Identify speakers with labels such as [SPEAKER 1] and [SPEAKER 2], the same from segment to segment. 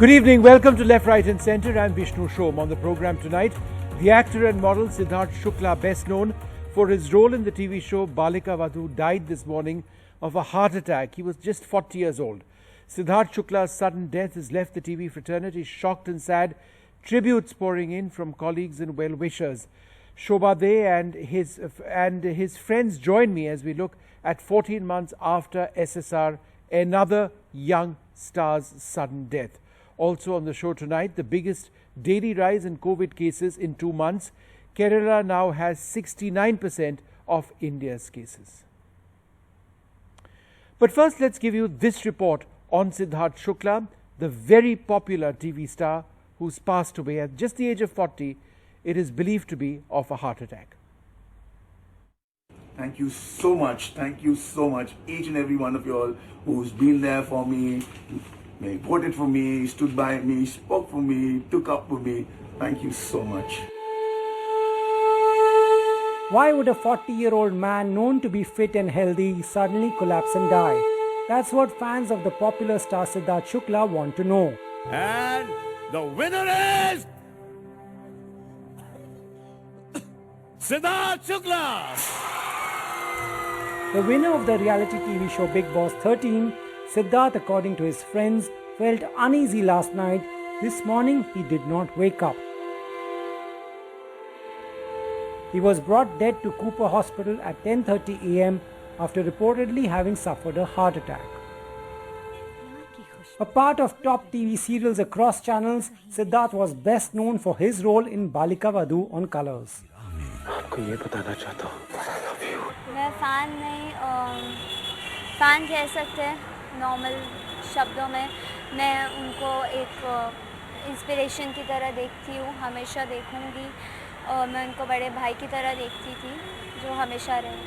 [SPEAKER 1] Good evening. Welcome to Left, Right and Centre. I'm Vishnu Shom. On the programme tonight, the actor and model Siddharth Shukla, best known for his role in the TV show Balika Vadhu, died this morning of a heart attack. He was just 40 years old. Siddharth Shukla's sudden death has left the TV fraternity shocked and sad. Tributes pouring in from colleagues and well-wishers. Shobha De and his friends join me as we look at 14 months after SSR, another young star's sudden death. Also on the show tonight, the biggest daily rise in COVID cases in 2 months. Kerala now has 69% of India's cases. But first, let's give you this report on Siddharth Shukla, the very popular TV star who's passed away at just the age of 40. It is believed to be of a heart attack.
[SPEAKER 2] Thank you so much. Thank you so much, each and every one of you all who's been there for me, voted for me, stood by me, spoke for me, took up for me. Thank you so much.
[SPEAKER 3] Why would a 40-year-old man known to be fit and healthy suddenly collapse and die? That's what fans of the popular star Siddharth Shukla want to know.
[SPEAKER 4] And the winner is Siddharth Shukla.
[SPEAKER 3] The winner of the reality TV show Bigg Boss 13, Siddharth, according to his friends, felt uneasy last night. This morning, he did not wake up. He was brought dead to Cooper Hospital at 10:30 a.m. after reportedly having suffered a heart attack. A part of top TV serials across channels, Siddharth was best known for his role in Balika Vadhu on Colors.
[SPEAKER 5] मैं fan नहीं fan कह सकते हैं normal शब्दों में मैं उनको एक इंस्पिरेशन की तरह देखती हूँ हमेशा देखूँगी मैं उनको बड़े भाई की तरह देखती थी जो हमेशा रहे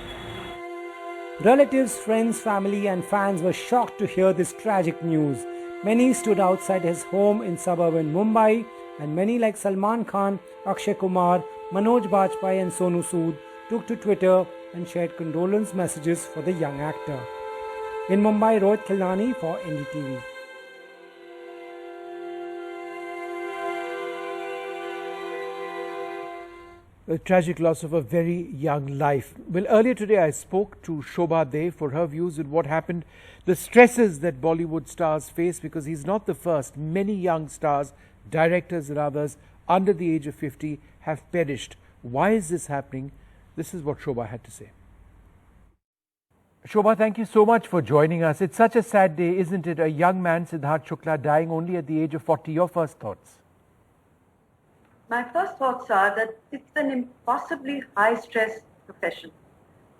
[SPEAKER 3] Relatives, friends, family and fans were shocked to hear this tragic news. Many stood outside his home in suburban Mumbai and many like Salman Khan, Akshay Kumar, Manoj Bajpayee and Sonu Sood took to Twitter and shared condolence messages for the young actor. In Mumbai, Rohit Khilnani for NDTV.
[SPEAKER 1] The tragic loss of a very young life. Well, earlier today I spoke to Shobha De for her views on what happened, the stresses that Bollywood stars face, because he's not the first. Many young stars, directors and others under the age of 50 have perished. Why is this happening? This is what Shobha had to say. Shobha, thank you so much for joining us. It's such a sad day, isn't it? A young man, Siddharth Shukla, dying only at the age of 40. Your first thoughts?
[SPEAKER 6] My first thoughts are that it's an impossibly high-stress profession.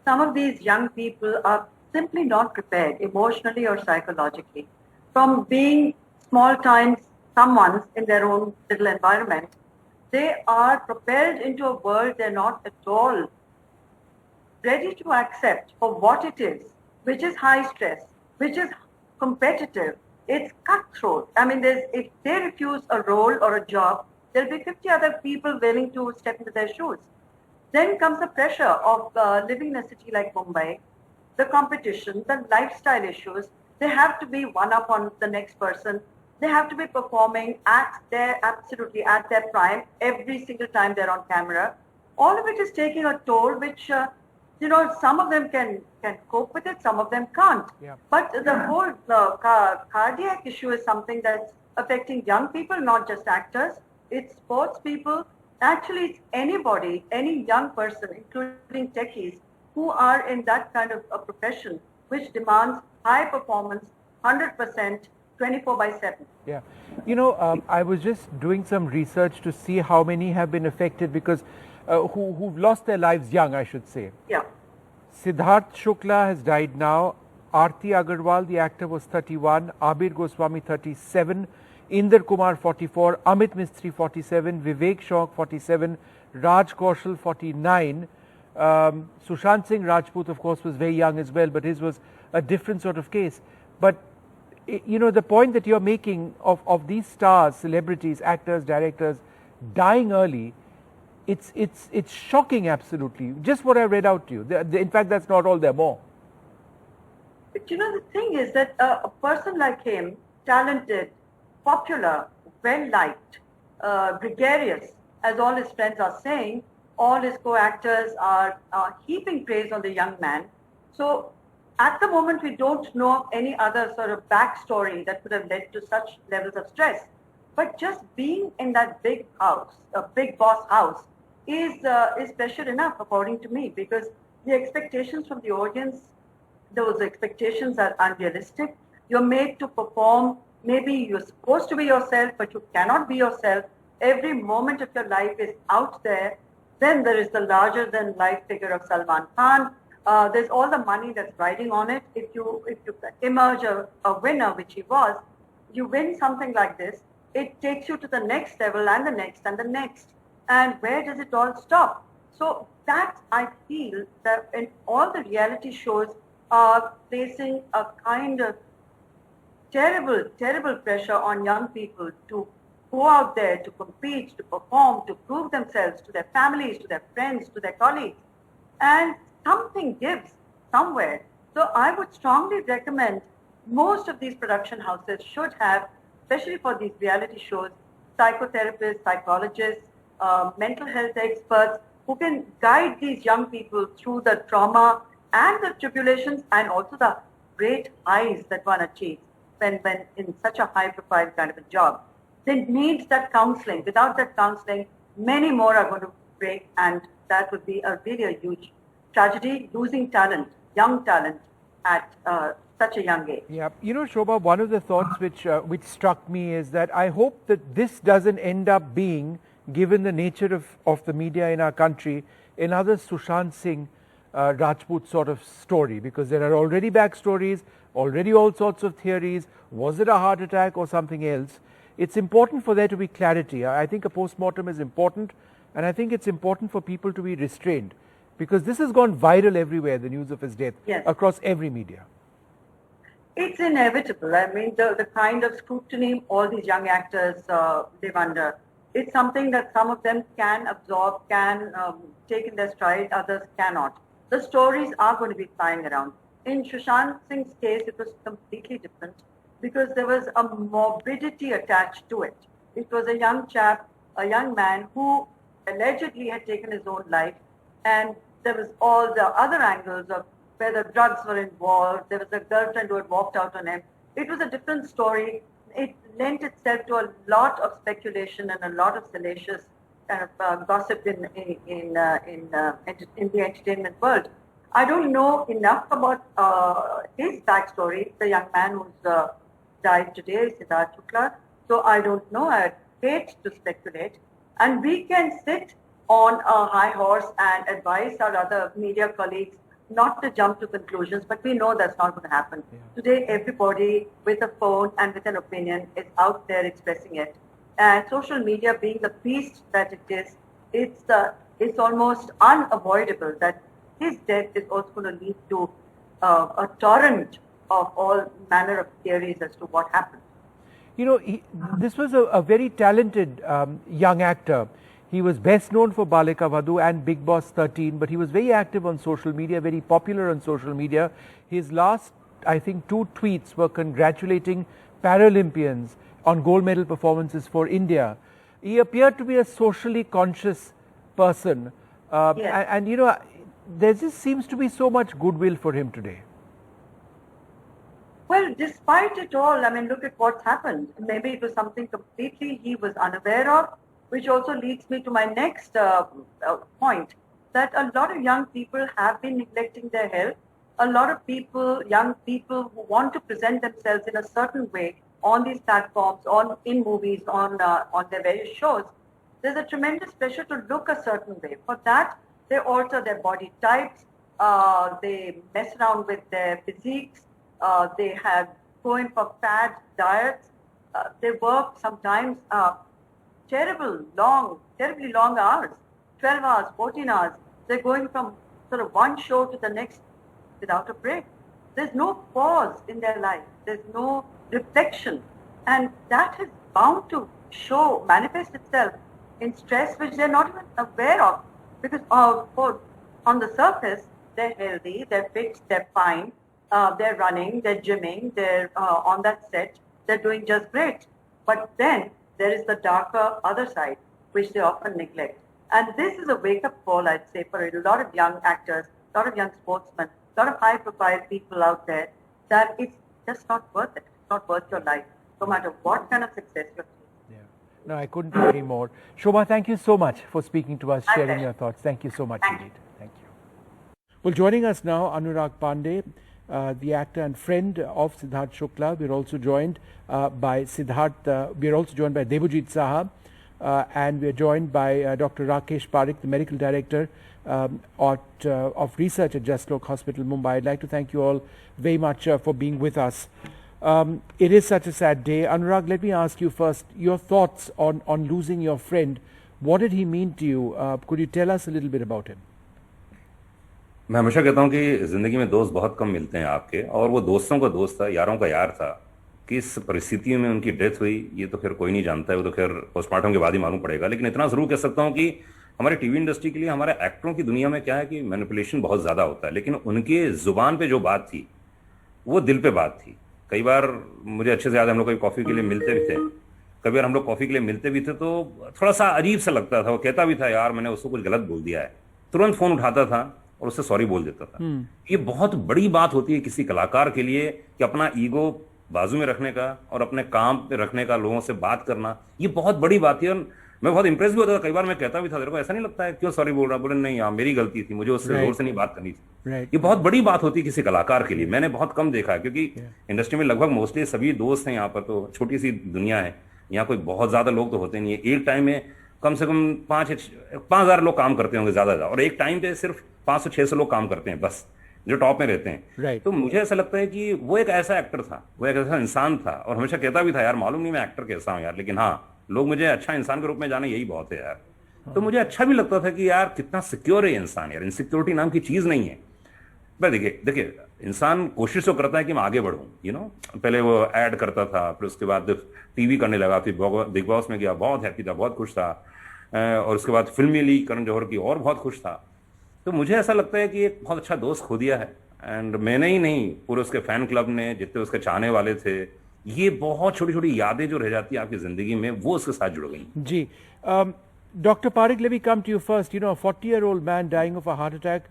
[SPEAKER 6] Some of these young people are simply not prepared emotionally or psychologically. From being small-time someones in their own little environment, they are propelled into a world they're not at all ready to accept for what it is, which is high-stress, which is competitive. It's cutthroat. I mean, if they refuse a role or a job, there'll be 50 other people willing to step into their shoes. Then comes the pressure of living in a city like Mumbai, the competition, the lifestyle issues. They have to be one up on the next person. They have to be performing absolutely at their prime every single time they're on camera. All of it is taking a toll, which some of them can cope with it, some of them can't.
[SPEAKER 1] Yeah.
[SPEAKER 6] But the whole cardiac issue is something that's affecting young people, not just actors. It's sports people. Actually, it's anybody, any young person, including techies, who are in that kind of a profession, which demands high performance, 100%, 24/7.
[SPEAKER 1] Yeah. I was just doing some research to see how many have been affected because who've lost their lives young, I should say.
[SPEAKER 6] Yeah.
[SPEAKER 1] Siddharth Shukla has died now. Aarti Agarwal, the actor, was 31. Abir Goswami, 37. Inder Kumar, 44. Amit Mistry, 47. Vivek Shauk, 47. Raj Kaushal, 49. Sushant Singh Rajput, of course, was very young as well, but his was a different sort of case. But the point that you're making of these stars, celebrities, actors, directors dying early, it's shocking, absolutely. Just what I read out to you. In fact, that's not all, there are more.
[SPEAKER 6] But the thing is that a person like him, talented, popular, well-liked, gregarious, as all his friends are saying. All his co-actors are heaping praise on the young man. So at the moment, we don't know of any other sort of backstory that could have led to such levels of stress. But just being in that big house, a big boss house, is pressure enough, according to me, because the expectations from the audience, those expectations are unrealistic. You're made to perform. Maybe you're supposed to be yourself, but you cannot be yourself. Every moment of your life is out there. Then there is the larger-than-life figure of Salman Khan. There's all the money that's riding on it. If you emerge a winner, which he was, you win something like this, it takes you to the next level and the next and the next. And where does it all stop? So that, I feel that in all the reality shows are placing a kind of terrible, terrible pressure on young people to go out there, to compete, to perform, to prove themselves to their families, to their friends, to their colleagues. And something gives somewhere. So I would strongly recommend most of these production houses should have, especially for these reality shows, psychotherapists, psychologists, mental health experts who can guide these young people through the trauma and the tribulations and also the great highs that one achieves when in such a high-profile kind of a job. They need that counseling. Without that counseling, many more are going to break, and that would be really a huge tragedy, losing talent, young talent at such a young age.
[SPEAKER 1] Yeah, you know, Shobha, one of the thoughts which struck me is that I hope that this doesn't end up being, given the nature of the media in our country, another Sushant Singh Rajput sort of story, because there are already backstories, already all sorts of theories. Was it a heart attack or something else? It's important for there to be clarity. I think a post-mortem is important, and I think it's important for people to be restrained, because this has gone viral everywhere, the news of his death,
[SPEAKER 6] Yes.
[SPEAKER 1] across every media.
[SPEAKER 6] It's inevitable. I mean, the kind of scrutiny all these young actors live under, it's something that some of them can absorb, can take in their stride, others cannot. The stories are going to be flying around. In Sushant Singh's case, it was completely different because there was a morbidity attached to it. It was a young chap, a young man who allegedly had taken his own life, and there was all the other angles of whether drugs were involved. There was a girlfriend who had walked out on him. It was a different story. It lent itself to a lot of speculation and a lot of salacious kind of gossip in the entertainment world. I don't know enough about his backstory, the young man who's died today, Siddharth Shukla. So I don't know. I hate to speculate. And we can sit on a high horse and advise our other media colleagues not to jump to conclusions, but we know that's not going to happen. Yeah. Today, everybody with a phone and with an opinion is out there expressing it. And social media, being the beast that it is, it's almost unavoidable that his death is also going to lead to a torrent of all manner of theories as to what happened.
[SPEAKER 1] You know, this was a very talented young actor. He was best known for Balika Vadhu and Bigg Boss 13, but he was very active on social media, very popular on social media. His last, I think, 2 tweets were congratulating Paralympians on gold medal performances for India. He appeared to be a socially conscious person.
[SPEAKER 6] Yes.
[SPEAKER 1] And, you know, there just seems to be so much goodwill for him today.
[SPEAKER 6] Well, despite it all, I mean, look at what's happened. Maybe it was something completely he was unaware of, which also leads me to my next point, that a lot of young people have been neglecting their health. A lot of people, young people who want to present themselves in a certain way on these platforms, in movies, on their various shows, there's a tremendous pressure to look a certain way. For that, they alter their body types, they mess around with their physiques, they have go in for fad diets, they work sometimes terribly long hours, 12 hours, 14 hours. They're going from sort of one show to the next without a break. There's no pause in their life. There's no reflection. And that is bound to manifest itself in stress which they're not even aware of. Because on the surface, they're healthy, they're fit, they're fine, they're running, they're gymming, they're on that set, they're doing just great. But then there is the darker other side, which they often neglect. And this is a wake-up call, I'd say, for a lot of young actors, a lot of young sportsmen, a lot of high-profile people out there, that it's just not worth it. It's not worth your life, no matter what kind of success you're seeing.
[SPEAKER 1] Yeah. No, I couldn't agree more. Shobha, thank you so much for speaking to us,
[SPEAKER 6] My
[SPEAKER 1] sharing
[SPEAKER 6] pleasure.
[SPEAKER 1] your thoughts. Thank you so much
[SPEAKER 6] Thank
[SPEAKER 1] indeed. Thank you. Well, joining us now, Anurag Pandey, the actor and friend of Siddharth Shukla. We're also joined by we're also joined by Debojit Saha, and we're joined by Dr. Rakesh Parekh, the medical director of research at Jaslok Hospital, Mumbai. I'd like to thank you all very much for being with us. It is such a sad day. Anurag, let me ask you first your thoughts on losing your friend. What did he mean to you? Could you tell us a little bit about him?
[SPEAKER 7] मैं हमेशा कहता हूँ कि जिंदगी में दोस्त बहुत कम मिलते हैं आपके, और वो दोस्तों का दोस्त था, यारों का यार था। किस परिस्थितियों में उनकी डेथ हुई ये तो खैर कोई नहीं जानता है, वो तो खैर पोस्टमार्टम के बाद ही मालूम पड़ेगा। लेकिन इतना जरूर कह सकता हूँ कि हमारे टीवी इंडस्ट्री के लिए, हमारे एक्टरों की दुनिया में क्या है कि मैनिपुलेशन बहुत ज्यादा होता है, लेकिन उनके जुबान पे जो बात थी वो दिल पे बात थी। कई बार मुझे अच्छे से याद है, हम लोग कभी कॉफी के लिए मिलते भी थे, कभी बार हम लोग कॉफी के लिए मिलते भी थे तो थोड़ा सा अजीब सा लगता था। वो कहता भी था, यार मैंने उसको कुछ गलत बोल दिया है, तुरंत फोन उठाता था और उससे सॉरी बोल देता था। ये बहुत बड़ी बात होती है किसी कलाकार के लिए कि अपना ईगो बाजू में रखने का और अपने काम पे रखने का, लोगों से बात करना, ये बहुत बड़ी बात है। और मैं बहुत इंप्रेस भी होता था। कई बार मैं कहता भी था, तेरे को ऐसा नहीं लगता है क्यों सॉरी बोल रहा? बोले नहीं यार, मेरी गलती थी, मुझे उससे जोर से नहीं बात करनी थी। ये बहुत बड़ी बात होती है किसी कलाकार के लिए। मैंने बहुत कम देखा है, क्योंकि इंडस्ट्री में लगभग मोस्टली सभी दोस्त हैं। यहाँ पर तो छोटी सी दुनिया है, यहाँ कोई बहुत ज्यादा लोग तो होते नहीं है। एक टाइम में कम से कम 5,000 लोग काम करते होंगे ज्यादा, और एक टाइम पे सिर्फ 500-600 लोग काम करते हैं बस, जो टॉप में रहते हैं। तो मुझे ऐसा लगता है कि वो एक ऐसा एक्टर था, वो एक ऐसा इंसान था, और हमेशा कहता भी था, यार मालूम नहीं मैं एक्टर कैसा हूँ यार, लेकिन हाँ, लोग मुझे अच्छा इंसान के रूप में जाने, यही बहुत है यार। तो मुझे अच्छा भी लगता था कि यार कितना सिक्योर है इंसान, यार इनसिक्योरिटी नाम की चीज नहीं है। भाई देखिए इंसान कोशिश तो करता है कि मैं आगे बढ़ूं, पहले वो ऐड करता था, फिर उसके बाद टीवी करने लगा, फिर बिग बॉस में गया, बहुत हैप्पी था, बहुत खुश था, और उसके बाद फिल्म में ली करण जौहर की, और बहुत खुश था। तो मुझे ऐसा लगता है कि एक बहुत अच्छा दोस्त खो दिया है। एंड मैंने ही नहीं, पूरे उसके फैन क्लब ने, जितने उसके चाहने वाले थे, ये बहुत छोटी छोटी यादें जो रह जाती है आपकी जिंदगी में, वो उसके साथ जुड़ गई।
[SPEAKER 1] जी, Dr. Parekh, let me come to you first. A 40-year-old man dying of a heart attack,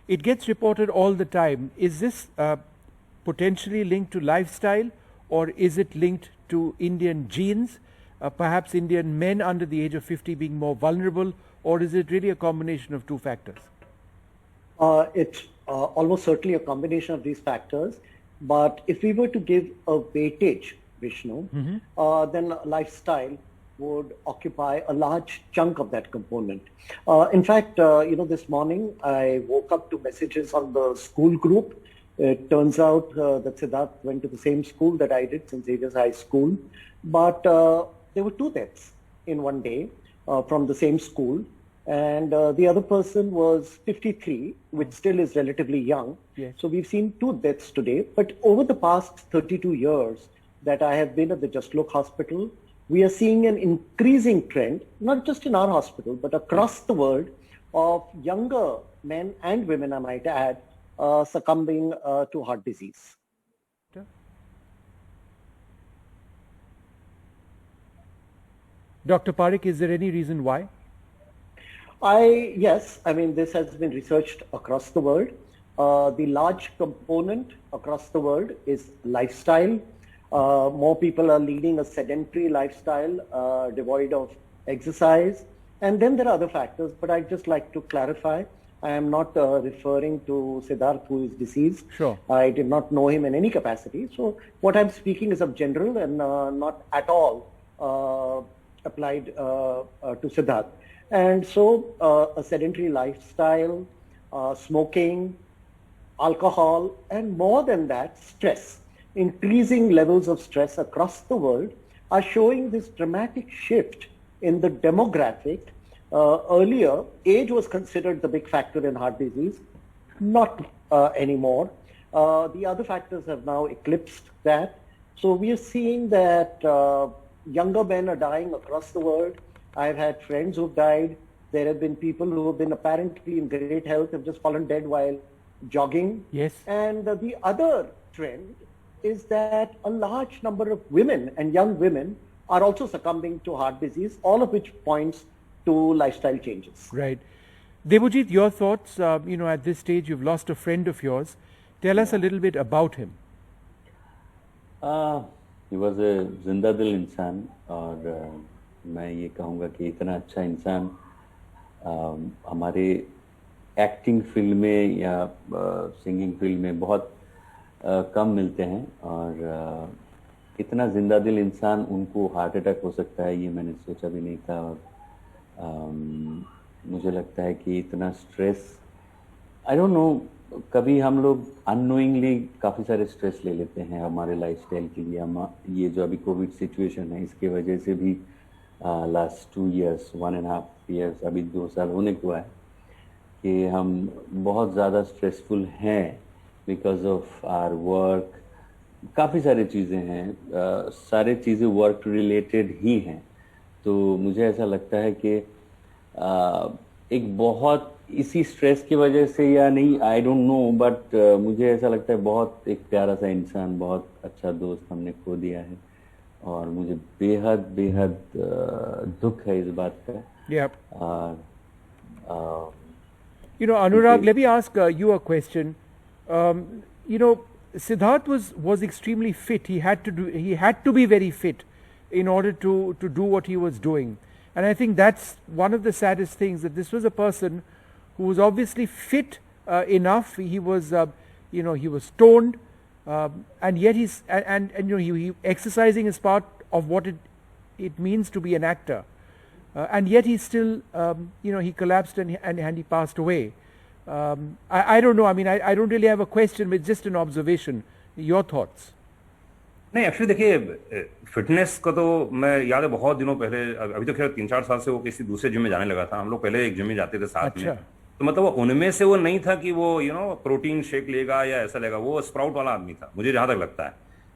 [SPEAKER 1] it gets reported all the time. Is this potentially linked to lifestyle, or is it linked to Indian genes? Perhaps Indian men under the age of 50 being more vulnerable, or is it really a combination of two factors?
[SPEAKER 8] It's almost certainly a combination of these factors. But if we were to give a weightage, Vishnu, then lifestyle would occupy a large chunk of that component. In fact, this morning I woke up to messages on the school group. It turns out that Siddharth went to the same school that I did, St. Xavier's High School. But there were 2 deaths in one day from the same school. And the other person was 53, which still is relatively young.
[SPEAKER 1] Yes.
[SPEAKER 8] So we've seen 2 deaths today. But over the past 32 years that I have been at the Jaslok Hospital, we are seeing an increasing trend, not just in our hospital, but across the world, of younger men and women, I might add, succumbing to heart disease.
[SPEAKER 1] Dr. Parekh, is there any reason why?
[SPEAKER 8] Yes, this has been researched across the world. The large component across the world is lifestyle. More people are leading a sedentary lifestyle, devoid of exercise. And then there are other factors, but I'd just like to clarify, I am not referring to Siddharth, who is deceased.
[SPEAKER 1] Sure.
[SPEAKER 8] I did not know him in any capacity. So what I'm speaking is of general and not at all applied to Siddharth. And so a sedentary lifestyle, smoking, alcohol, and more than that, stress, increasing levels of stress across the world are showing this dramatic shift in the demographic. Earlier, age was considered the big factor in heart disease, not anymore. The other factors have now eclipsed that. So we are seeing that younger men are dying across the world. I've had friends who've died. There have been people who have been apparently in great health, have just fallen dead while jogging.
[SPEAKER 1] Yes.
[SPEAKER 8] And the other trend is that a large number of women and young women are also succumbing to heart disease, all of which points to lifestyle changes.
[SPEAKER 1] Right. Debojit, your thoughts, at this stage you've lost a friend of yours. Tell us a little bit about him.
[SPEAKER 9] He was a जिंदा दिल इंसान और मैं ये कहूँगा कि इतना अच्छा इंसान हमारे एक्टिंग फील्ड में या सिंगिंग फील्ड में बहुत कम मिलते हैं और इतना जिंदा दिल इंसान उनको हार्ट अटैक हो सकता है ये मैंने सोचा भी नहीं था और मुझे लगता है कि इतना स्ट्रेस आई डोंट नो कभी हम लोग अननोइंगली काफ़ी सारे स्ट्रेस ले लेते हैं हमारे लाइफस्टाइल के लिए ये जो अभी कोविड सिचुएशन है इसके वजह से भी लास्ट 2 years 1.5 years अभी 2 साल होने को है कि हम बहुत ज़्यादा स्ट्रेसफुल हैं बिकॉज ऑफ आवर वर्क काफ़ी सारी चीज़ें हैं सारे चीज़ें वर्क रिलेटेड ही हैं तो मुझे ऐसा लगता है कि एक बहुत इसी स्ट्रेस की वजह से या नहीं आई डोंट नो बट मुझे ऐसा लगता है बहुत एक प्यारा सा इंसान बहुत अच्छा दोस्त हमने खो दिया है और मुझे बेहद दुख है इस बात का
[SPEAKER 1] Yep.
[SPEAKER 9] और
[SPEAKER 1] Anurag, let me ask you a question. Siddharth was extremely fit. He had to be very fit in order to do what he was doing. And I think that's one of the saddest things, that this was a person who was obviously fit enough. He was, he was stoned, and yet he exercising is part of what it means to be an actor. And yet he still, he collapsed and he passed away. I don't know. I mean, I don't really have a question, but just an observation. Your thoughts?
[SPEAKER 7] नहीं actually देखिए fitness का तो मैं याद है बहुत दिनों पहले अभी तो खैर 3-4 साल से वो किसी दूसरे जिम में जाने लगा था हम लोग पहले एक जिम में जाते थे साथ में तो मतलब वो उनमें से वो नहीं था कि वो प्रोटीन शेक लेगा या ऐसा लेगा वो स्प्राउट वाला आदमी था मुझे जहां तक लगता है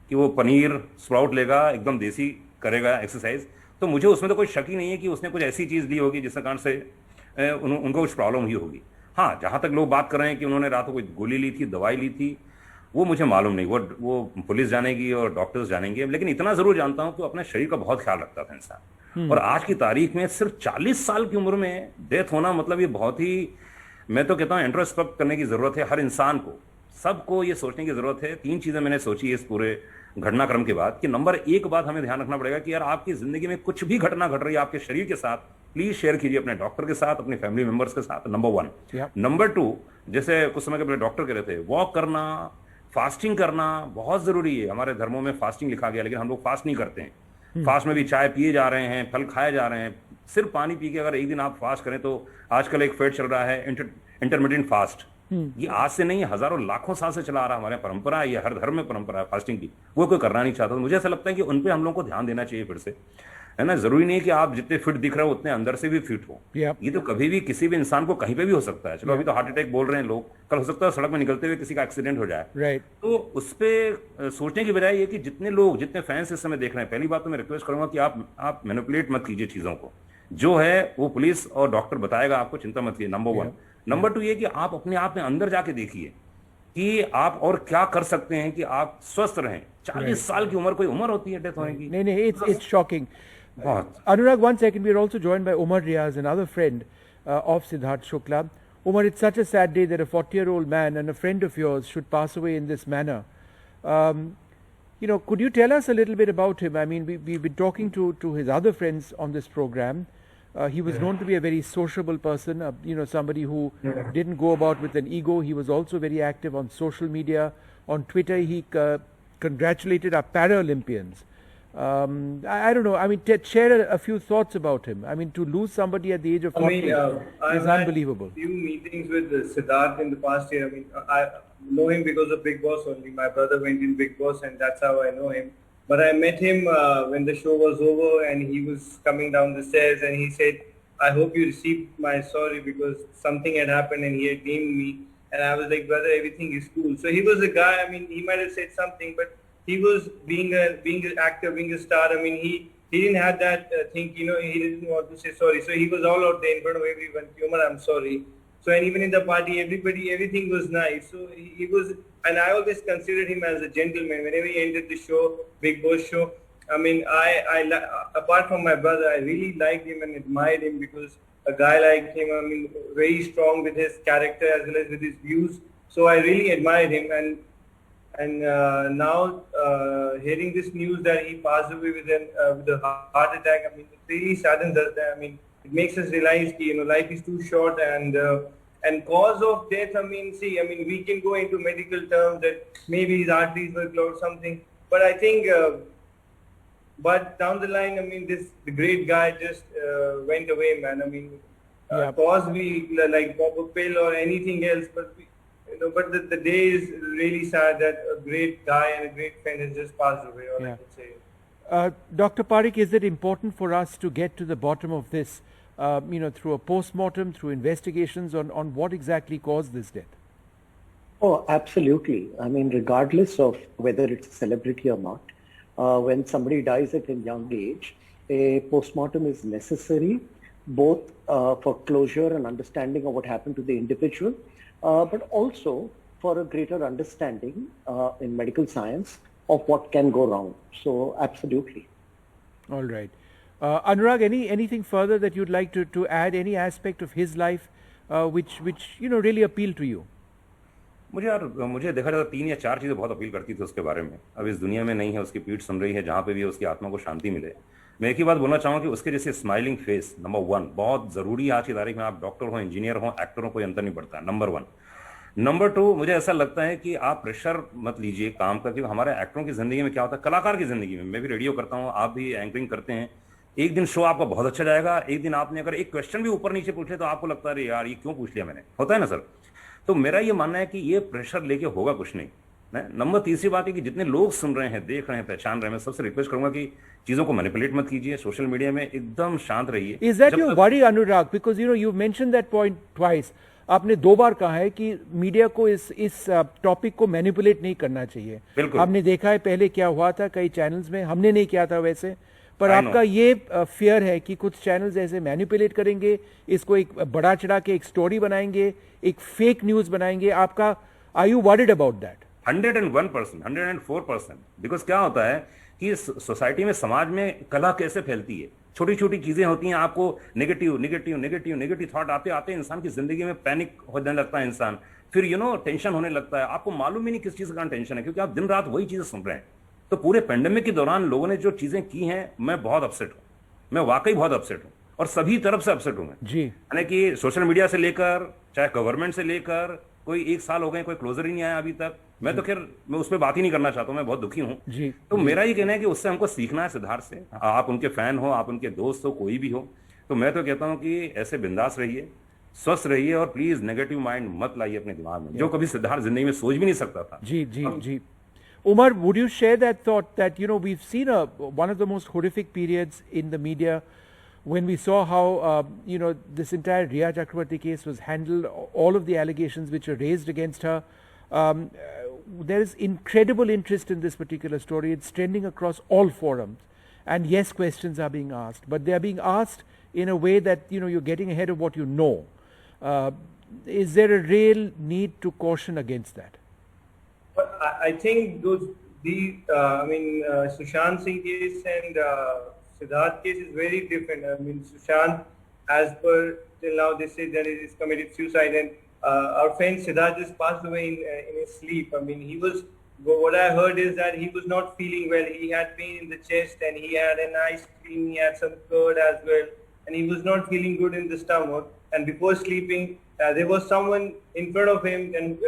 [SPEAKER 7] कि वो पनीर स्प्राउट लेगा एकदम देसी करेगा एक्सरसाइज तो मुझे उसमें तो कोई शक ही नहीं है कि उसने कुछ ऐसी चीज ली होगी जिसके कारण से उनको कुछ प्रॉब्लम हुई होगी हाँ जहां तक लोग बात कर रहे हैं कि उन्होंने रात को कोई गोली ली थी दवाई ली थी वो मुझे मालूम नहीं वो पुलिस जानेगी और डॉक्टर्स जानेंगे लेकिन इतना जरूर जानता हूं कि अपने शरीर का बहुत ख्याल रखता था इंसान और आज की तारीख में सिर्फ 40 साल की उम्र में डेथ होना मतलब ये बहुत ही मैं तो कहता हूं इंट्रोस्पेक्ट करने की जरूरत है हर इंसान को सबको ये सोचने की जरूरत है 3 चीजें मैंने सोची इस पूरे घटनाक्रम के बाद कि नंबर 1 बात हमें ध्यान रखना पड़ेगा कि यार आपकी जिंदगी में कुछ भी घटना घट रही है आपके शरीर के साथ प्लीज शेयर कीजिए अपने डॉक्टर के साथ अपने फैमिली मेंबर्स के साथ नंबर 1 नंबर 2 जैसे कुछ समय के पहले डॉक्टर कह रहे थे वॉक करना फास्टिंग करना बहुत जरूरी है हमारे धर्मों में फास्टिंग लिखा गया लेकिन हम लोग फास्ट नहीं करते हैं फास्ट में भी चाय पिए जा रहे हैं फल खाए जा रहे हैं सिर्फ पानी पी के अगर एक दिन आप फास्ट करें तो आजकल एक फेड चल रहा है इंटरमीडिएट फास्ट ये आज से नहीं हजारों लाखों साल से चला आ रहा हमारे परंपरा है ये हर धर्म में परंपरा है फास्टिंग की वो कोई करना नहीं चाहता तो मुझे ऐसा लगता है कि उन पे हम लोगों को ध्यान देना चाहिए फिर से है ना जरूरी नहीं है कि आप जितने फिट दिख रहे हो उतने अंदर से भी फिट हो ये तो कभी भी किसी भी इंसान को कहीं पे भी हो सकता है चलो अभी तो हार्ट अटैक बोल रहे हैं लोग कल हो सकता है सड़क में निकलते हुए किसी का एक्सीडेंट हो जाए तो उस पर सोचने की बजाय ये कि जितने फैंस इस समय देख रहे हैं पहली बात तो मैं रिक्वेस्ट करूंगा कि आप मैनिपुलेट मत कीजिए चीजों को जो है वो पुलिस और डॉक्टर बताएगा आपको चिंता मत कीजिए नंबर 1 नंबर 2 ये कि आप अपने आप में अंदर जाके देखिए कि आप और क्या कर सकते हैं कि आप स्वस्थ रहें 40 साल की उम्र कोई उम्र होती है डेथ होने की
[SPEAKER 1] नहीं it's shocking Anurag, 1 second. We are also joined by Umar Riaz, another friend of Siddharth Shukla. Umar, it's such a sad day that a 40-year-old man and a friend of yours should pass away in this manner. Could you tell us a little bit about him? I mean, we've been talking to his other friends on this program. He was known to be a very sociable person, somebody who didn't go about with an ego. He was also very active on social media. On Twitter, he congratulated our Paralympians. I don't know. I mean, share a few thoughts about him. I mean, to lose somebody at the age of 40 is unbelievable.
[SPEAKER 10] I've had a few meetings with Siddharth in the past year. I mean, I know him because of Big Boss only. My brother went in Big Boss and that's how I know him. But I met him when the show was over and he was coming down the stairs and he said, I hope you received my sorry because something had happened and he had named me. And I was like, brother, everything is cool. So he was a guy, I mean, he might have said something, but he was being an actor, being a star. I mean, he didn't have that thing, he didn't want to say sorry. So he was all out there in front of everyone. Umar, I'm sorry. So and even in the party, everything was nice. So he was, and I always considered him as a gentleman. Whenever he entered the show, Big Boss show, I mean, apart from my brother, I really liked him and admired him because a guy like him, I mean, very strong with his character as well as with his views. So I really admired him, and now hearing this news that he passed away with a heart attack, I mean, it really saddens us. I mean, it makes us realize that, you know, life is too short, and cause of death, I mean, we can go into medical terms that maybe his arteries were clogged, something, but I think, but down the line, I mean, the great guy just went away, man. I mean, cause we like pop a pill or anything else, but but the day is really sad that a great guy and a great friend has just passed away. All I can say.
[SPEAKER 1] Dr. Parikh, is it important for us to get to the bottom of this, through a post-mortem, through investigations on what exactly caused this death?
[SPEAKER 8] Oh, absolutely. I mean, regardless of whether it's a celebrity or not, when somebody dies at a young age, a postmortem is necessary, both for closure and understanding of what happened to the individual, but also for a greater understanding in medical science of what can go wrong. So, absolutely.
[SPEAKER 1] All right. Anurag, anything further that you'd like to add, any aspect of his life which really appealed to you?
[SPEAKER 7] मुझे देखा जाता 3 या 4 चीज़ें बहुत appeal करती थी उसके बारे में. अब इस दुनिया में नहीं है, उसकी पीठ सुन रही है, जहाँ पे भी है उसकी आत्मा को शांति मिले. मैं एक ही बात बोलना चाहूँगा कि उसके जैसे स्माइलिंग फेस नंबर 1 बहुत ज़रूरी है आज की तारीख में. आप डॉक्टर हो, इंजीनियर हो, एक्टर हो, कोई अंतर नहीं पड़ता. नंबर 1. नंबर 2, मुझे ऐसा लगता है कि आप प्रेशर मत लीजिए काम का, क्योंकि हमारे एक्टरों की ज़िंदगी में क्या होता है, कलाकार की ज़िंदगी में, मैं भी रेडियो करता हूँ, आप भी एंकरिंग करते हैं, एक दिन शो आपका बहुत अच्छा जाएगा, एक दिन आपने अगर एक क्वेश्चन भी ऊपर नीचे पूछ लिया तो आपको लगता है यार ये क्यों पूछ लिया मैंने, होता है ना सर. तो मेरा ये मानना है कि ये प्रेशर लेके होगा कुछ नहीं. नंबर 3 बात है कि जितने लोग सुन रहे हैं, देख रहे हैं, पहचान रहे हैं, मैं सबसे रिक्वेस्ट करूंगा कि चीजों को मैनिपुलेट मत कीजिए, सोशल मीडिया में एकदम शांत रहिए.
[SPEAKER 1] Is that your worry Anurag? Because you mention that point twice. आपने 2 बार कहा है कि मीडिया को इस टॉपिक को मैनिपुलेट नहीं करना चाहिए. हमने देखा है पहले क्या हुआ था कई चैनल्स में, हमने नहीं किया था वैसे, पर आपका ये फियर है कि कुछ चैनल्स ऐसे मैनिपुलेट करेंगे, इसको एक बड़ा चढ़ा के एक स्टोरी बनाएंगे, एक फेक न्यूज बनाएंगे. आपका are you worried about that?
[SPEAKER 7] 101%, 104%. Because क्या होता है कि सोसाइटी में, समाज में कला कैसे फैलती है, छोटी छोटी चीजें होती हैं, आपको नेगेटिव थॉट आते आते इंसान की जिंदगी में पैनिक होने लगता है इंसान, फिर टेंशन होने लगता है. आपको मालूम ही नहीं किस चीज का टेंशन है, क्योंकि आप दिन रात वही चीजें सुन रहे हैं. तो पूरे पेंडेमिक के दौरान लोगों ने जो चीजें की हैं, मैं बहुत अपसेट हूं, मैं वाकई बहुत अपसेट हूं, और सभी तरफ से अपसेट हूं मैं
[SPEAKER 1] जी.
[SPEAKER 7] यानी कि सोशल मीडिया से लेकर, चाहे गवर्नमेंट से लेकर, कोई 1 साल हो गए, कोई क्लोजर ही नहीं आया अभी तक. मैं तो खैर मैं उस पर बात ही नहीं करना चाहता हूं, मैं बहुत दुखी हूं. तो मेरा ये कहना है कि उससे हमको सीखना है, सिद्धार्थ से. आप उनके फैन हो, आप उनके दोस्त हो, कोई भी हो, तो मैं तो कहता हूं कि ऐसे बिंदास रहिए, स्वस्थ रहिए, और प्लीज नेगेटिव माइंड मत लाइए अपने दिमाग में, जो कभी सिद्धार्थ जिंदगी में सोच भी नहीं सकता था.
[SPEAKER 1] जी. Umar, would you share that thought that we've seen one of the most horrific periods in the media when we saw how this entire Riya Chakrabarti case was handled, all of the allegations which were raised against her. There is incredible interest in this particular story. It's trending across all forums, and yes, questions are being asked, but they are being asked in a way that you're getting ahead of what you know. Is there a real need to caution against that?
[SPEAKER 10] I think Sushant Singh case and Siddharth case is very different. I mean, Sushant, as per till now, they say that he committed suicide, and our friend Siddharth just passed away in his sleep. I mean, what I heard is that he was not feeling well. He had pain in the chest, and he had an ice cream, he had some curd as well, and he was not feeling good in the stomach. And before sleeping, there was someone in front of him, and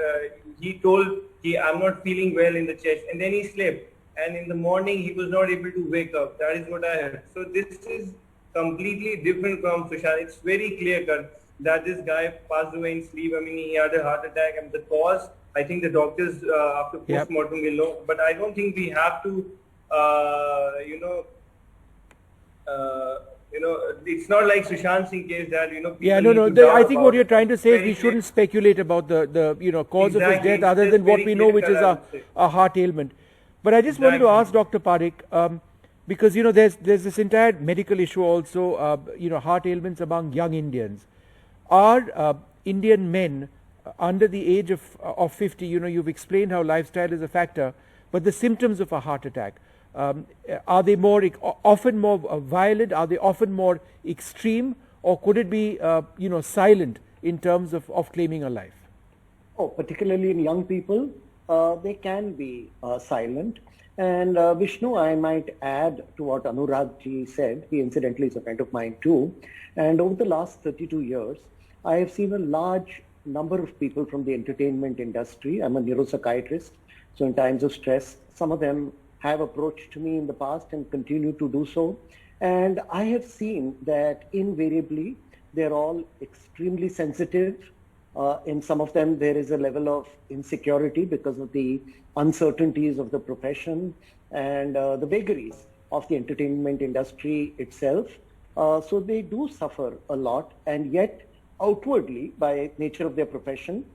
[SPEAKER 10] he told, I'm not feeling well in the chest, and then he slept, and in the morning he was not able to wake up. That is what I heard. So this is completely different from Sushant. It's very clear cut that this guy passed away in sleep. I mean, he had a heart attack, and the cause, I think the doctors after post-mortem will know, but I don't think we have to it's not like Sushant Singh case that
[SPEAKER 1] I think what you're trying to say is we shouldn't speculate about the cause of his death other than what we know, which is a heart ailment. But I just wanted to ask Dr. Parikh, because there's this entire medical issue also, heart ailments among young Indians. Are Indian men under the age of 50, you've explained how lifestyle is a factor, but the symptoms of a heart attack, are they often more violent? Are they often more extreme, or could it be silent in terms of claiming a life?
[SPEAKER 8] Oh, particularly in young people, they can be silent. And Vishnu, I might add to what Anurag ji said. He incidentally is a friend of mine too. And over the last 32 years, I have seen a large number of people from the entertainment industry. I'm a neuropsychiatrist, so in times of stress, some of them have approached me in the past and continue to do so. And I have seen that invariably, they're all extremely sensitive. In some of them, there is a level of insecurity because of the uncertainties of the profession and the vagaries of the entertainment industry itself. So they do suffer a lot, and yet outwardly, by nature of their profession,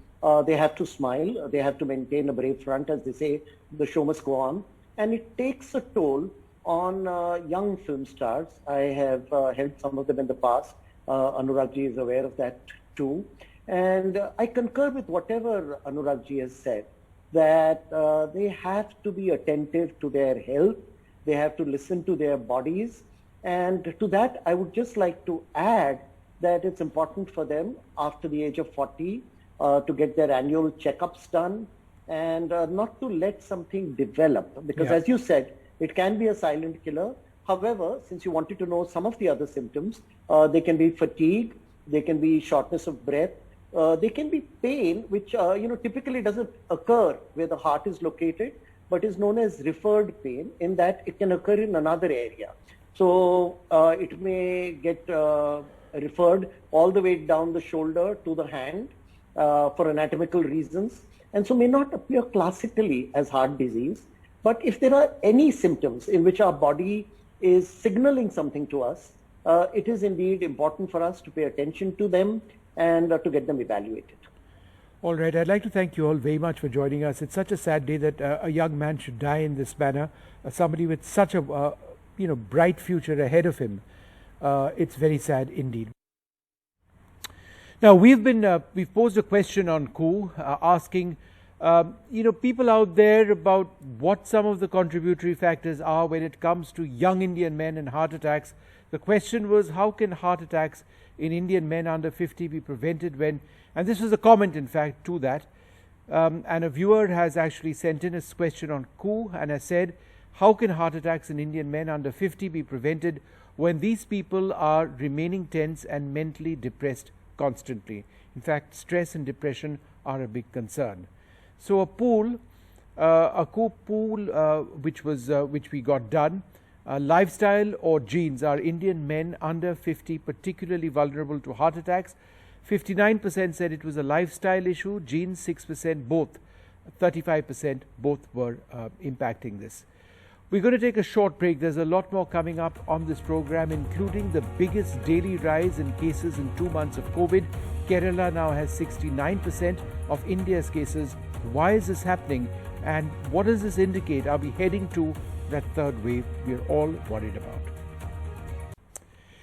[SPEAKER 8] they have to smile, they have to maintain a brave front, as they say, the show must go on. And it takes a toll on young film stars. I have helped some of them in the past. Anurag ji is aware of that too. And I concur with whatever Anurag ji has said, that they have to be attentive to their health, they have to listen to their bodies. And to that, I would just like to add that it's important for them after the age of 40 to get their annual checkups done and not to let something develop. Because as you said, it can be a silent killer. However, since you wanted to know some of the other symptoms, they can be fatigue, they can be shortness of breath, they can be pain, which typically doesn't occur where the heart is located, but is known as referred pain, in that it can occur in another area. So it may get referred all the way down the shoulder to the hand for anatomical reasons, and so may not appear classically as heart disease. But if there are any symptoms in which our body is signaling something to us, it is indeed important for us to pay attention to them and to get them evaluated.
[SPEAKER 1] All right, I'd like to thank you all very much for joining us. It's such a sad day that a young man should die in this manner, somebody with such a bright future ahead of him. It's very sad indeed. Now, we've posed a question on Coup asking people out there about what some of the contributory factors are when it comes to young Indian men and heart attacks. The question was, how can heart attacks in Indian men under 50 be prevented when, and this was a comment in fact to that, and a viewer has actually sent in a question on Coup and has said, how can heart attacks in Indian men under 50 be prevented when these people are remaining tense and mentally depressed constantly? In fact, stress and depression are a big concern. So a Coup poll which we got done, lifestyle or genes, are Indian men under 50 particularly vulnerable to heart attacks? 59% said it was a lifestyle issue, genes 6%, both 35% both were impacting this. We're going to take a short break. There's a lot more coming up on this program, including the biggest daily rise in cases in 2 months of COVID. Kerala now has 69% of India's cases. Why is this happening? And what does this indicate? Are we heading to that third wave we're all worried about?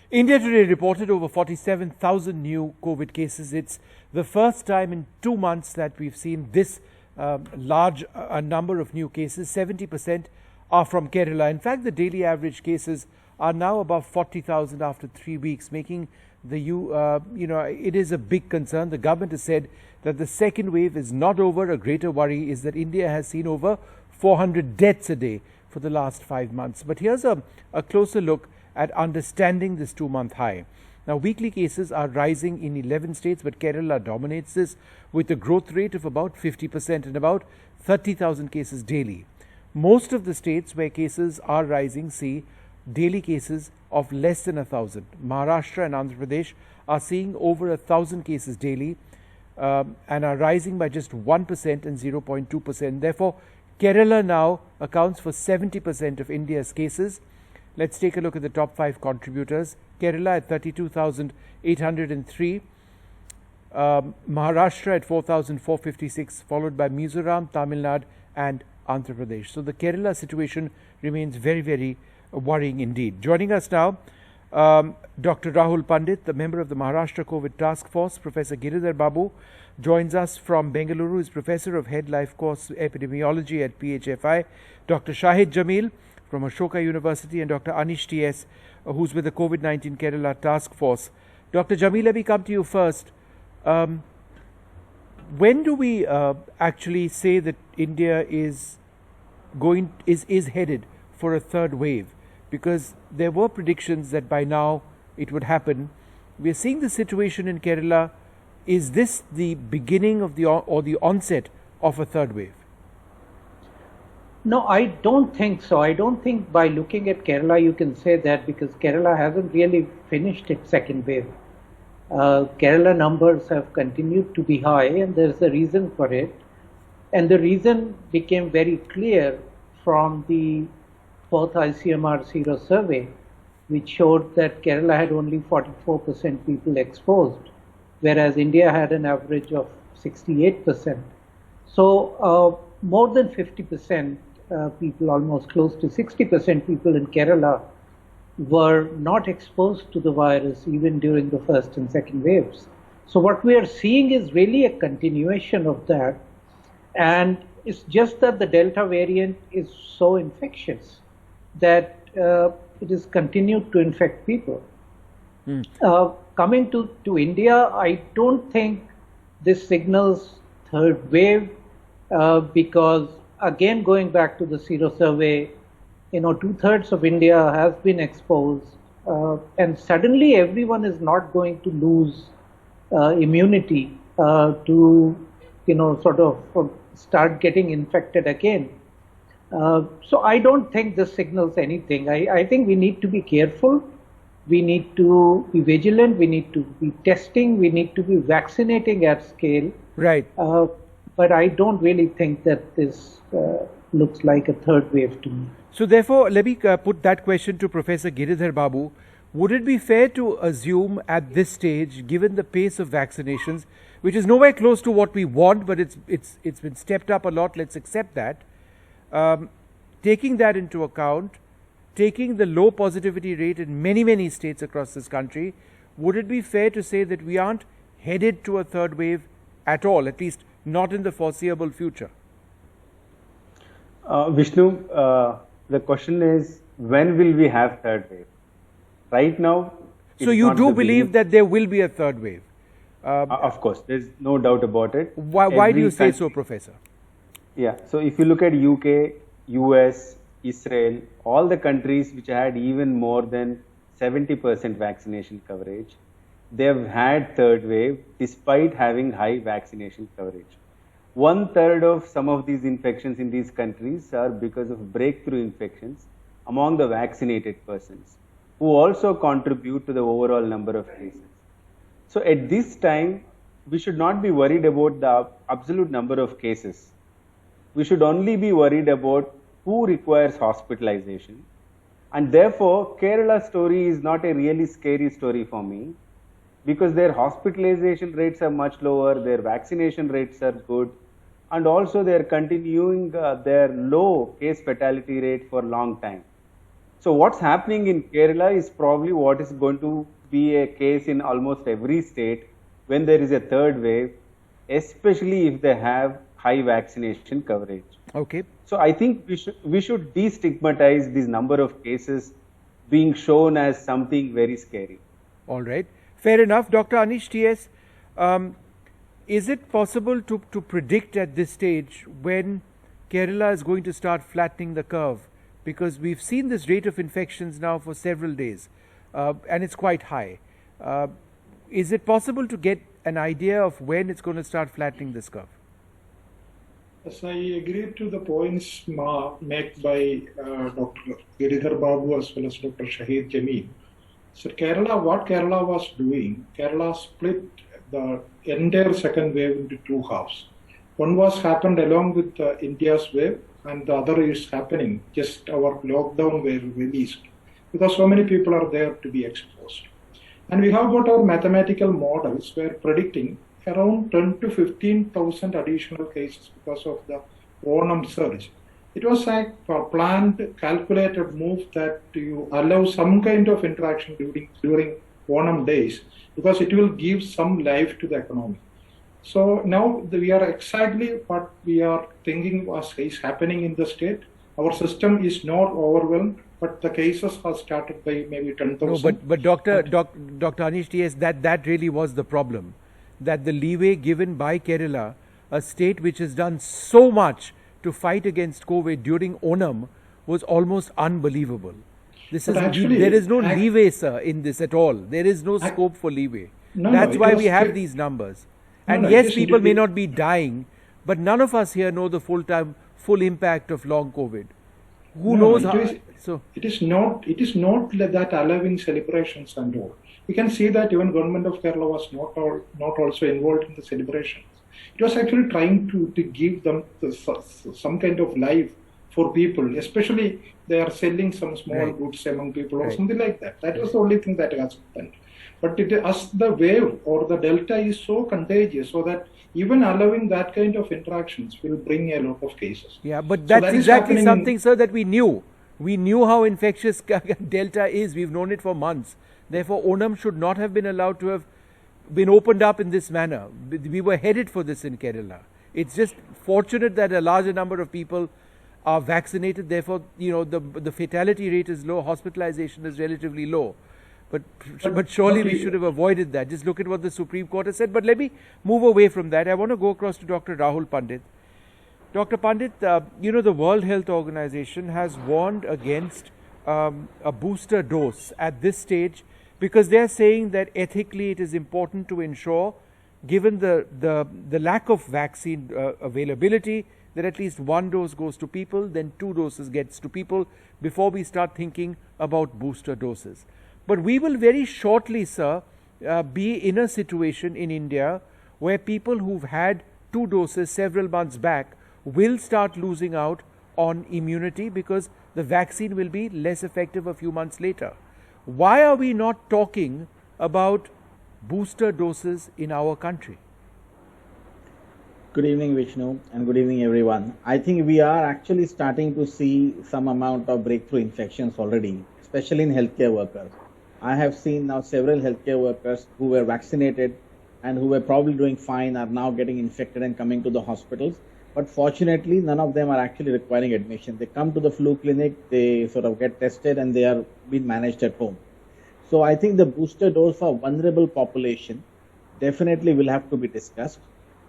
[SPEAKER 1] India today reported over 47,000 new COVID cases. It's the first time in 2 months that we've seen this large number of new cases. 70% are from Kerala. In fact, the daily average cases are now above 40,000 after 3 weeks, making it is a big concern. The government has said that the second wave is not over. A greater worry is that India has seen over 400 deaths a day for the last 5 months. But here's a closer look at understanding this 2-month high. Now, weekly cases are rising in 11 states, but Kerala dominates this with a growth rate of about 50% and about 30,000 cases daily. Most of the states where cases are rising see daily cases of less than 1,000. Maharashtra and Andhra Pradesh are seeing over 1,000 cases daily and are rising by just 1% and 0.2%. Therefore, Kerala now accounts for 70% of India's cases. Let's take a look at the top 5 contributors. Kerala at 32,803, Maharashtra at 4,456, followed by Mizoram, Tamil Nadu and Andhra Pradesh. So the Kerala situation remains very, very worrying indeed. Joining us now, Dr. Rahul Pandit, the member of the Maharashtra COVID Task Force, Professor Giridhar Babu, joins us from Bengaluru, is Professor of Head Life Course Epidemiology at PHFI, Dr. Shahid Jamil from Ashoka University, and Dr. Anish T.S., who's with the COVID-19 Kerala Task Force. Dr. Jamil, let me come to you first. When do we actually say that India is headed for a third wave? Because there were predictions that by now it would happen. We are seeing the situation in Kerala. Is this the beginning of the onset of a third wave?
[SPEAKER 11] No, I don't think so. I don't think by looking at Kerala you can say that, because Kerala hasn't really finished its second wave. Kerala numbers have continued to be high, and there's a reason for it. And the reason became very clear from the fourth ICMR Sero survey, which showed that Kerala had only 44% people exposed, whereas India had an average of 68%. So more than 50% people, almost close to 60% people in Kerala were not exposed to the virus even during the first and second waves. So what we are seeing is really a continuation of that. And it's just that the Delta variant is so infectious that it has continued to infect people. Coming to India, I don't think this signals third wave because, again, going back to the Sero survey, 2/3 of India has been exposed, and suddenly everyone is not going to lose immunity to, sort of start getting infected again. So I don't think this signals anything. I think we need to be careful. We need to be vigilant. We need to be testing. We need to be vaccinating at scale.
[SPEAKER 1] Right.
[SPEAKER 11] But I don't really think that this looks like a third wave to me.
[SPEAKER 1] So therefore, let me put that question to Professor Giridhar Babu. Would it be fair to assume at this stage, given the pace of vaccinations, which is nowhere close to what we want, but it's been stepped up a lot, let's accept that, taking that into account, taking the low positivity rate in many states across this country, would it be fair to say that we aren't headed to a third wave at all, at least not in the foreseeable future?
[SPEAKER 12] Vishnu, the question is, when will we have third wave? Right now.
[SPEAKER 1] So you do believe that there will be a third wave?
[SPEAKER 12] Of course, there's no doubt about it.
[SPEAKER 1] Why do you say so, Professor?
[SPEAKER 12] Yeah, so if you look at UK, US, Israel, all the countries which had even more than 70% vaccination coverage, they've had third wave despite having high vaccination coverage. 1/3 of some of these infections in these countries are because of breakthrough infections among the vaccinated persons, who also contribute to the overall number of cases. So at this time, we should not be worried about the absolute number of cases. We should only be worried about who requires hospitalization. And therefore, Kerala's story is not a really scary story for me, because their hospitalization rates are much lower, their vaccination rates are good, and also they are continuing their low case fatality rate for a long time. So what's happening in Kerala is probably what is going to be a case in almost every state when there is a third wave, especially if they have high vaccination coverage.
[SPEAKER 1] Okay.
[SPEAKER 12] So I think we should destigmatize this number of cases being shown as something very scary.
[SPEAKER 1] All right. Fair enough. Dr. Anish T.S., is it possible to predict at this stage when Kerala is going to start flattening the curve? Because we've seen this rate of infections now for several days, and it's quite high. Is it possible to get an idea of when it's going to start flattening this curve?
[SPEAKER 13] Yes, I agree to the points made by Dr. Giridhar Babu as well as Dr. Shahid Jamil. So what Kerala was doing, Kerala split the entire second wave into two halves. One was happened along with India's wave, and the other is happening just our lockdown were released, because so many people are there to be exposed. And we have got our mathematical models were predicting around 10 to 15,000 additional cases because of the Onam surge. It was a planned, calculated move that you allow some kind of interaction during Onam days, because it will give some life to the economy. So now we are exactly what we are thinking is happening in the state. Our system is not overwhelmed, but the cases have started by maybe 10,000.
[SPEAKER 1] No, but Dr. Anish T.S., that really was the problem. That the leeway given by Kerala, a state which has done so much to fight against COVID during Onam, was almost unbelievable. There is no leeway, sir, in this at all. There is no scope for leeway. That's why we have these numbers. And yes, people may not be dying, but none of us here know the full impact of long COVID. Who knows how?
[SPEAKER 13] It is not that allowing celebrations and all. We can see that even government of Kerala was not also involved in the celebrations. It was actually trying to give them some kind of life for people, especially they are selling some small goods among people or something like that. That was the only thing that has happened. But as the wave or the delta is so contagious, so that even allowing that kind of interactions will bring a lot of cases.
[SPEAKER 1] Yeah, but that's exactly something, sir, that we knew. We knew how infectious delta is. We've known it for months. Therefore, Onam should not have been allowed to have been opened up in this manner. We were headed for this in Kerala. It's just fortunate that a larger number of people are vaccinated. Therefore, the fatality rate is low, hospitalization is relatively low. But surely we should have avoided that. Just look at what the Supreme Court has said. But let me move away from that. I want to go across to Dr. Rahul Pandit. Dr. Pandit, the World Health Organization has warned against a booster dose at this stage because they're saying that ethically it is important to ensure, given the lack of vaccine availability, that at least one dose goes to people, then 2 doses gets to people before we start thinking about booster doses. But we will very shortly, sir, be in a situation in India where people who've had 2 doses several months back will start losing out on immunity because the vaccine will be less effective a few months later. Why are we not talking about booster doses in our country?
[SPEAKER 14] Good evening, Vishnu, and good evening, everyone. I think we are actually starting to see some amount of breakthrough infections already, especially in healthcare workers. I have seen now several healthcare workers who were vaccinated and who were probably doing fine are now getting infected and coming to the hospitals. But fortunately, none of them are actually requiring admission. They come to the flu clinic, they sort of get tested, and they are being managed at home. So I think the booster dose for vulnerable population definitely will have to be discussed.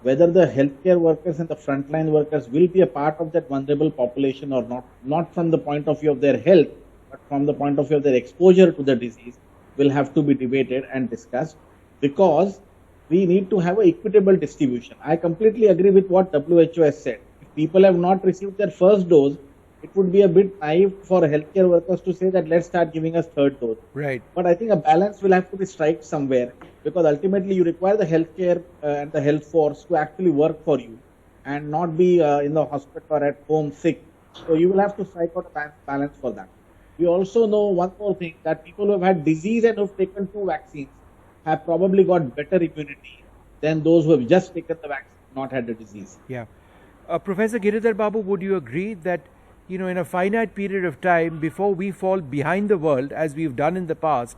[SPEAKER 14] Whether the healthcare workers and the frontline workers will be a part of that vulnerable population or not from the point of view of their health, but from the point of view of their exposure to the disease, will have to be debated and discussed, because we need to have an equitable distribution. I completely agree with what WHO has said. If people have not received their first dose, it would be a bit naive for healthcare workers to say that let's start giving us third dose.
[SPEAKER 1] Right.
[SPEAKER 14] But I think a balance will have to be struck somewhere, because ultimately you require the healthcare and the health force to actually work for you and not be in the hospital or at home sick. So you will have to strike out a balance for that. We also know one more thing, that people who have had disease and who have taken 2 vaccines have probably got better immunity than those who have just taken the vaccine, not had the disease.
[SPEAKER 1] Yeah. Professor Giridhar Babu, would you agree that, in a finite period of time, before we fall behind the world, as we've done in the past,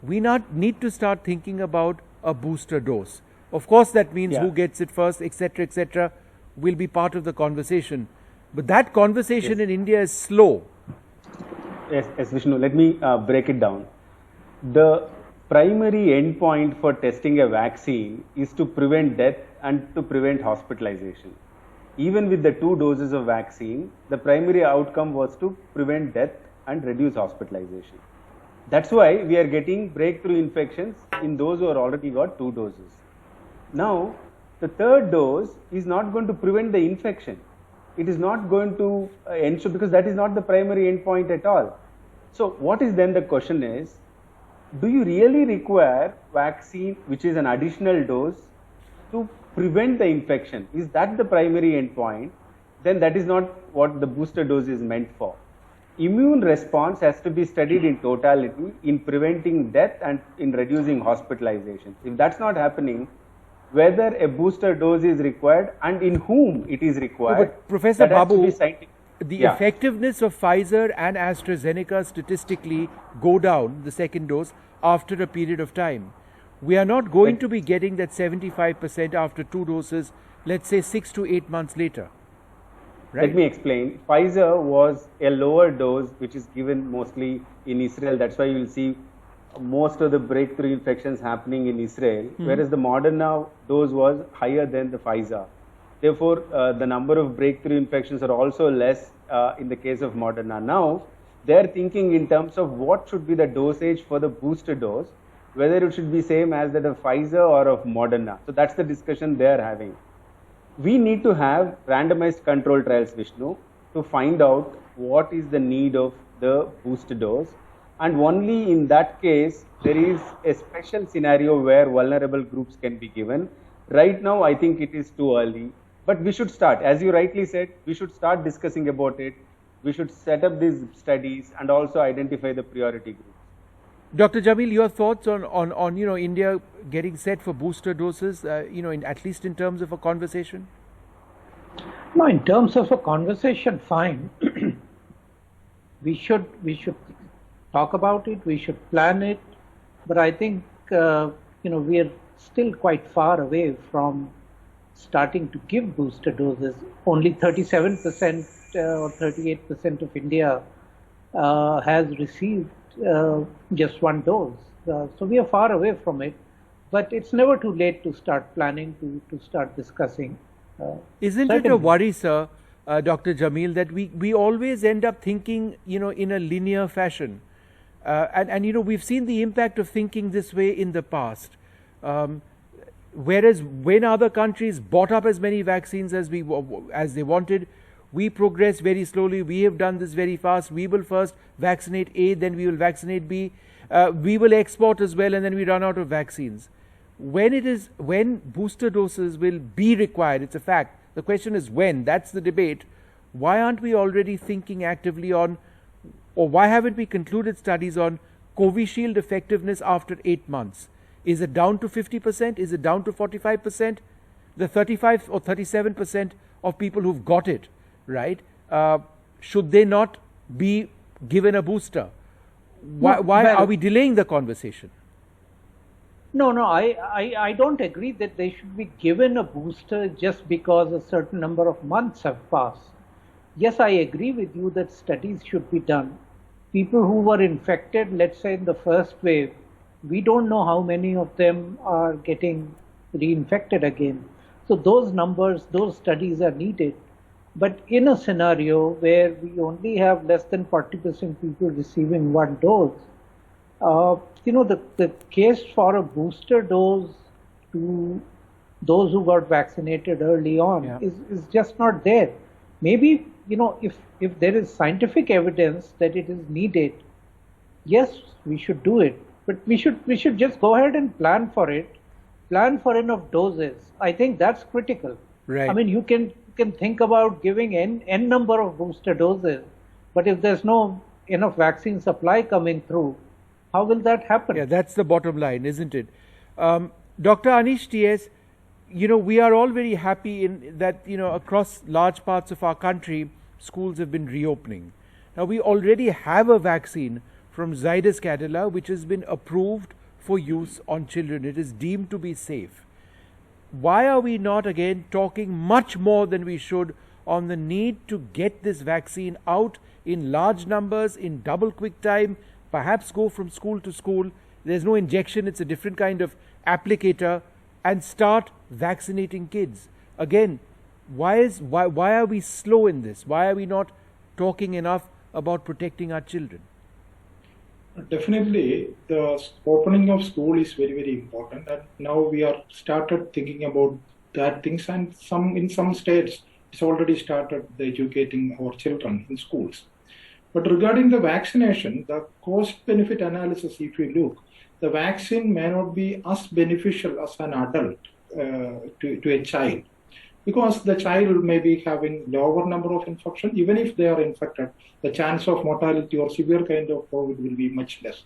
[SPEAKER 1] we need to start thinking about a booster dose? Of course, that means who gets it first, etc., will be part of the conversation. But that conversation in India is slow.
[SPEAKER 12] Yes, Vishnu, let me break it down. The primary endpoint for testing a vaccine is to prevent death and to prevent hospitalization. Even with the 2 doses of vaccine, the primary outcome was to prevent death and reduce hospitalization. That's why we are getting breakthrough infections in those who are already got 2 doses. Now, the 3rd dose is not going to prevent the infection. It is not going to ensure, because that is not the primary endpoint at all. So what is then the question is, do you really require vaccine, which is an additional dose, to prevent the infection? Is that the primary endpoint? Then that is not what the booster dose is meant for. Immune response has to be studied in totality in preventing death and in reducing hospitalization. If that's not happening, whether a booster dose is required and in whom it is required.
[SPEAKER 1] But Professor Babu, the effectiveness of Pfizer and AstraZeneca statistically go down, the second dose, after a period of time. we are not going to be getting that 75% after 2 doses, let's say 6 to 8 months later. Right?
[SPEAKER 12] Let me explain. Pfizer was a lower dose which is given mostly in Israel. That's why you will see most of the breakthrough infections happening in Israel, whereas the Moderna dose was higher than the Pfizer. Therefore, the number of breakthrough infections are also less in the case of Moderna. Now, they're thinking in terms of what should be the dosage for the booster dose, whether it should be same as that of Pfizer or of Moderna. So that's the discussion they're having. We need to have randomized control trials, Vishnu, to find out what is the need of the booster dose. And only in that case, there is a special scenario where vulnerable groups can be given. Right now, I think it is too early. But we should start, as you rightly said, we should start discussing about it. We should set up these studies and also identify the priority groups.
[SPEAKER 1] Dr. Jamil, your thoughts on India getting set for booster doses, at least in terms of a conversation?
[SPEAKER 11] No, in terms of a conversation, fine. we should talk about it. We should plan it. But I think we are still quite far away from starting to give booster doses. Only 37% or 38% of India has received just one dose. So we are far away from it, but it's never too late to start planning, to start discussing.
[SPEAKER 1] Isn't it a worry, sir, Dr. Jamil, that we always end up thinking, in a linear fashion? And we've seen the impact of thinking this way in the past. Whereas when other countries bought up as many vaccines as they wanted, we progressed very slowly. We have done this very fast. We will first vaccinate A, then we will vaccinate B. We will export as well, and then we run out of vaccines. When booster doses will be required, it's a fact. The question is when. That's the debate. Why aren't we already thinking actively on, or why haven't we concluded studies on Covishield effectiveness after 8 months? Is it down to 50%? Is it down to 45%? The 35 or 37% of people who've got it, right? Should they not be given a booster? Why are we delaying the conversation?
[SPEAKER 11] No, I don't agree that they should be given a booster just because a certain number of months have passed. Yes, I agree with you that studies should be done. People who were infected, let's say in the first wave, we don't know how many of them are getting reinfected again. So those numbers, those studies are needed. But in a scenario where we only have less than 40% people receiving one dose, the case for a booster dose to those who got vaccinated early on is just not there. Maybe, if there is scientific evidence that it is needed, yes, we should do it. But we should just go ahead and plan for it, plan for enough doses. I think that's critical.
[SPEAKER 1] Right.
[SPEAKER 11] I mean, you can think about giving n number of booster doses, but if there's no enough vaccine supply coming through, how will that happen?
[SPEAKER 1] Yeah, that's the bottom line, isn't it? Dr. Anish T.S., we are all very happy in that, across large parts of our country, schools have been reopening. Now, we already have a vaccine from Zydus Cadila, which has been approved for use on children. It is deemed to be safe. Why are we not again talking much more than we should on the need to get this vaccine out in large numbers, in double quick time, perhaps go from school to school? There's no injection, it's a different kind of applicator, and start vaccinating kids. Again, why are we slow in this? Why are we not talking enough about protecting our children?
[SPEAKER 13] Definitely, the opening of school is very, very important. And now we are started thinking about that things, and in some states, it's already started educating our children in schools. But regarding the vaccination, the cost-benefit analysis, if you look, the vaccine may not be as beneficial as an adult to a child, because the child may be having lower number of infection. Even if they are infected, the chance of mortality or severe kind of COVID will be much less.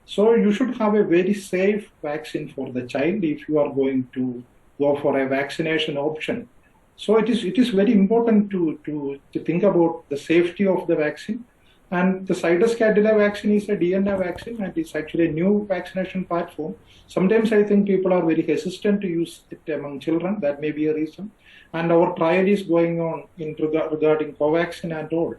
[SPEAKER 13] So you should have a very safe vaccine for the child if you are going to go for a vaccination option. So it is very important to think about the safety of the vaccine. And the Zydus Cadila vaccine is a DNA vaccine, and it's actually a new vaccination platform. Sometimes I think people are very hesitant to use it among children. That may be a reason. And our trial is going on regarding Covaxin and all.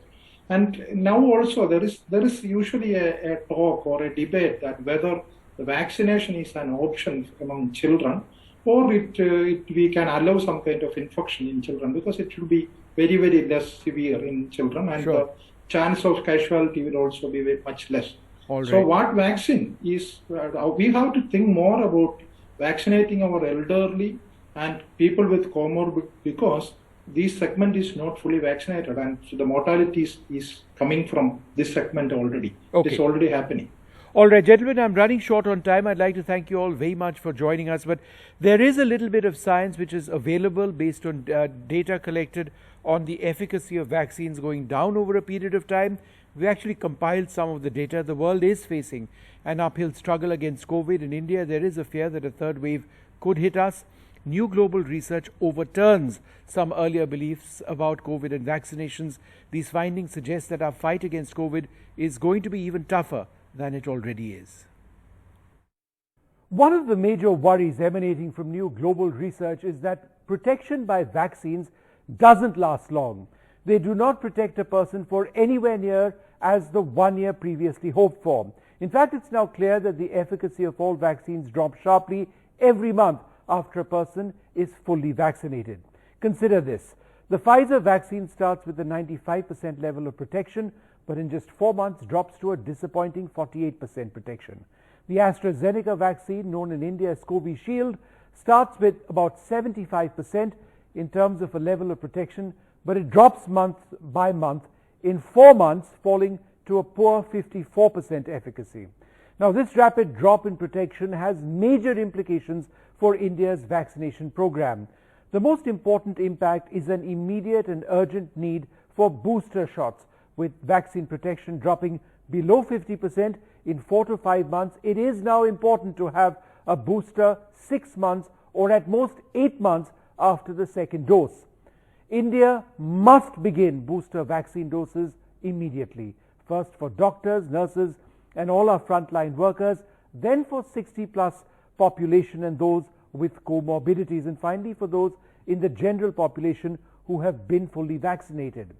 [SPEAKER 13] And now also there is usually a talk or a debate that whether the vaccination is an option among children, or we can allow some kind of infection in children, because it should be very, very less severe in children, and the chance of casualty will also be very much less. So what vaccine is, we have to think more about vaccinating our elderly and people with comorbid, because this segment is not fully vaccinated, and so the mortality is coming from this segment already. It's already happening.
[SPEAKER 1] All right, gentlemen, I'm running short on time. I'd like to thank you all very much for joining us. But there is a little bit of science which is available based on data collected on the efficacy of vaccines going down over a period of time. We actually compiled some of the data. The world is facing an uphill struggle against COVID. In India, there is a fear that a third wave could hit us. New global research overturns some earlier beliefs about COVID and vaccinations. These findings suggest that our fight against COVID is going to be even tougher than it already is. One of the major worries emanating from new global research is that protection by vaccines doesn't last long. They do not protect a person for anywhere near as the 1 year previously hoped for. In fact, it's now clear that the efficacy of all vaccines drops sharply every month after a person is fully vaccinated. Consider this. The Pfizer vaccine starts with a 95% level of protection, but in just 4 months drops to a disappointing 48% protection. The AstraZeneca vaccine, known in India as Covishield, starts with about 75% in terms of a level of protection, but it drops month by month, in 4 months falling to a poor 54% efficacy. Now, this rapid drop in protection has major implications for India's vaccination program. The most important impact is an immediate and urgent need for booster shots. With vaccine protection dropping below 50% in 4 to 5 months, it is now important to have a booster 6 months or at most 8 months after the second dose. India must begin booster vaccine doses immediately. First for doctors, nurses, and all our frontline workers, then for 60 plus population and those with comorbidities, and finally for those in the general population who have been fully vaccinated.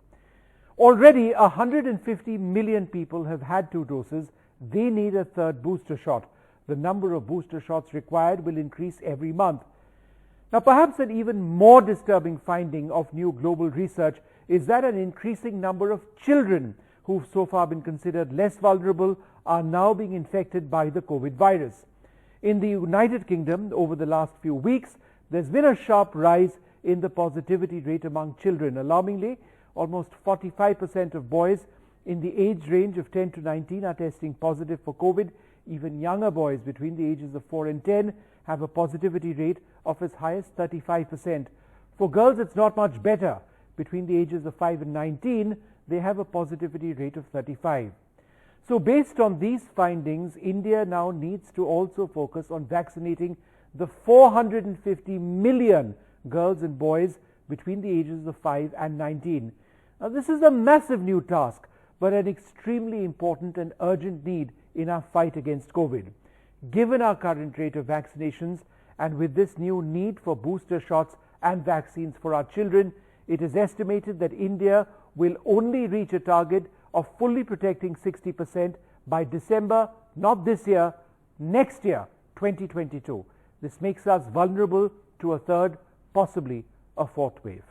[SPEAKER 1] Already 150 million people have had 2 doses. They need a third booster shot. The number of booster shots required will increase every month. Now, perhaps an even more disturbing finding of new global research is that an increasing number of children who've so far been considered less vulnerable are now being infected by the COVID virus. In the United Kingdom, over the last few weeks, there's been a sharp rise in the positivity rate among children. Alarmingly, almost 45% of boys in the age range of 10 to 19 are testing positive for COVID. Even younger boys between the ages of 4 and 10 have a positivity rate of as high as 35%. For girls, it's not much better. Between the ages of 5 and 19, they have a positivity rate of 35. So based on these findings, India now needs to also focus on vaccinating the 450 million girls and boys between the ages of 5 and 19. Now, this is a massive new task, but an extremely important and urgent need in our fight against COVID. Given our current rate of vaccinations, and with this new need for booster shots and vaccines for our children, it is estimated that India will only reach a target of fully protecting 60% by December, not this year, next year, 2022. This makes us vulnerable to a third, possibly a fourth wave.